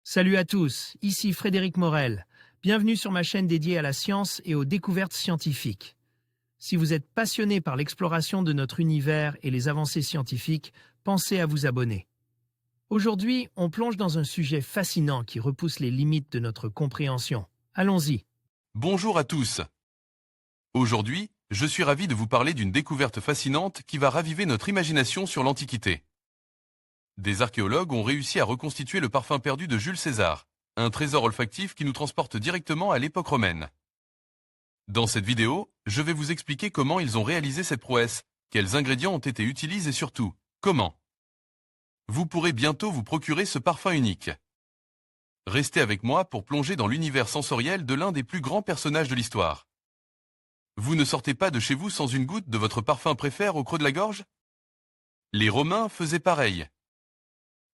Salut à tous, ici Frédéric Morel. Bienvenue sur ma chaîne dédiée à la science et aux découvertes scientifiques. Si vous êtes passionné par l'exploration de notre univers et les avancées scientifiques, pensez à vous abonner. Aujourd'hui, on plonge dans un sujet fascinant qui repousse les limites de notre compréhension. Allons-y. Bonjour à tous. Aujourd'hui, je suis ravi de vous parler d'une découverte fascinante qui va raviver notre imagination sur l'Antiquité. Des archéologues ont réussi à reconstituer le parfum perdu de Jules César, un trésor olfactif qui nous transporte directement à l'époque romaine. Dans cette vidéo, je vais vous expliquer comment ils ont réalisé cette prouesse, quels ingrédients ont été utilisés et surtout, comment. Vous pourrez bientôt vous procurer ce parfum unique. Restez avec moi pour plonger dans l'univers sensoriel de l'un des plus grands personnages de l'histoire. Vous ne sortez pas de chez vous sans une goutte de votre parfum préféré au creux de la gorge? Les Romains faisaient pareil.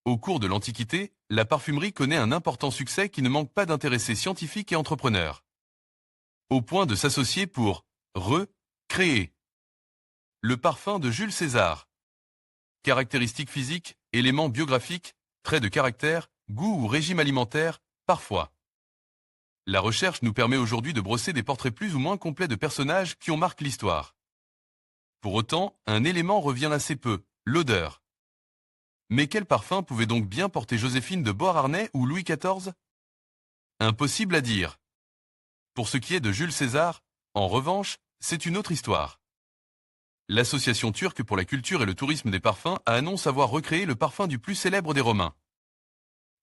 Au cours de l'Antiquité, la parfumerie connaît un important succès qui ne manque pas d'intéresser scientifiques et entrepreneurs. Au point de s'associer pour créer le parfum de Jules César. Caractéristiques physiques, éléments biographiques, traits de caractère, goût ou régime alimentaire, parfois. La recherche nous permet aujourd'hui de brosser des portraits plus ou moins complets de personnages qui ont marqué l'histoire. Pour autant, un élément revient assez peu, l'odeur. Mais quel parfum pouvait donc bien porter Joséphine de Beauharnais ou Louis XIV? Impossible à dire. Pour ce qui est de Jules César, en revanche, c'est une autre histoire. L'Association turque pour la culture et le tourisme des parfums annonce avoir recréé le parfum du plus célèbre des Romains.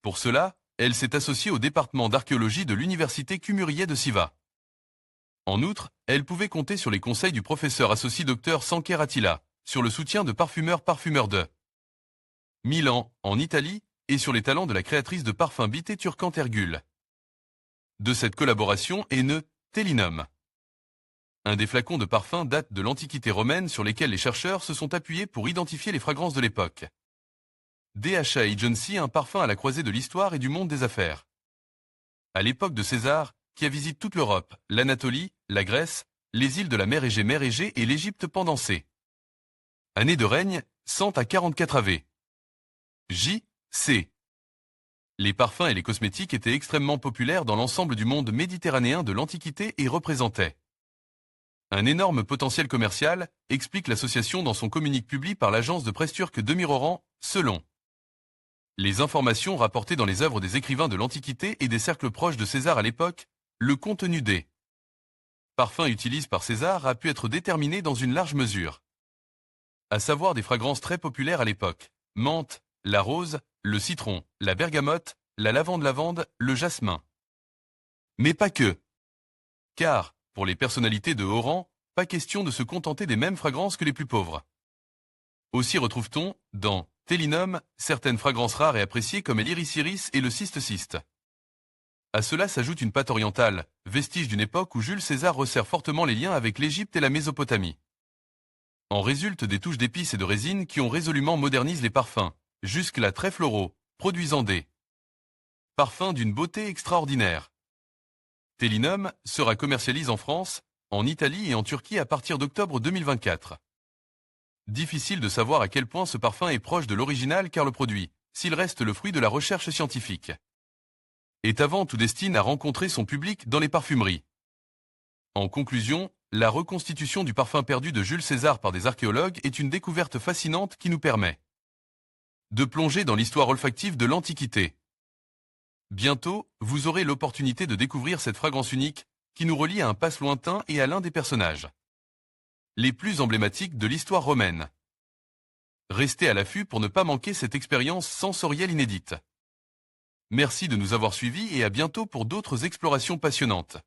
Pour cela, elle s'est associée au département d'archéologie de l'université Cumhuriyet de Siva. En outre, elle pouvait compter sur les conseils du professeur associé Dr Sanker Attila, sur le soutien de parfumeurs de Milan, en Italie, et sur les talents de la créatrice de parfums Bité Turkan Tergül. De cette collaboration est né Telinum. Un des flacons de parfum date de l'Antiquité romaine sur lesquels les chercheurs se sont appuyés pour identifier les fragrances de l'époque. DHA Agency, un parfum à la croisée de l'histoire et du monde des affaires. À l'époque de César, qui a visité toute l'Europe, l'Anatolie, la Grèce, les îles de la mer Égée et l'Égypte pendancée. Année de règne, 100 à 44 AV. J.C. Les parfums et les cosmétiques étaient extrêmement populaires dans l'ensemble du monde méditerranéen de l'Antiquité et représentaient un énorme potentiel commercial, explique l'association dans son communiqué publié par l'agence de presse turque Demiroran, selon les informations rapportées dans les œuvres des écrivains de l'Antiquité et des cercles proches de César à l'époque, le contenu des parfums utilisés par César a pu être déterminé dans une large mesure. À savoir des fragrances très populaires à l'époque, menthe, la rose, le citron, la bergamote, la lavande, le jasmin. Mais pas que. Car, pour les personnalités de haut rang, pas question de se contenter des mêmes fragrances que les plus pauvres. Aussi retrouve-t-on, dans Telinum, certaines fragrances rares et appréciées comme l'iris et le cyste. À cela s'ajoute une pâte orientale, vestige d'une époque où Jules César resserre fortement les liens avec l'Égypte et la Mésopotamie. En résultent des touches d'épices et de résine qui ont résolument modernisé les parfums, jusque-là très floraux, produisant des parfums d'une beauté extraordinaire. Telinum sera commercialisé en France, en Italie et en Turquie à partir d'octobre 2024. Difficile de savoir à quel point ce parfum est proche de l'original car le produit, s'il reste le fruit de la recherche scientifique, est avant tout destiné à rencontrer son public dans les parfumeries. En conclusion, la reconstitution du parfum perdu de Jules César par des archéologues est une découverte fascinante qui nous permet de plonger dans l'histoire olfactive de l'Antiquité. Bientôt, vous aurez l'opportunité de découvrir cette fragrance unique qui nous relie à un passé lointain et à l'un des personnages les plus emblématiques de l'histoire romaine. Restez à l'affût pour ne pas manquer cette expérience sensorielle inédite. Merci de nous avoir suivis et à bientôt pour d'autres explorations passionnantes.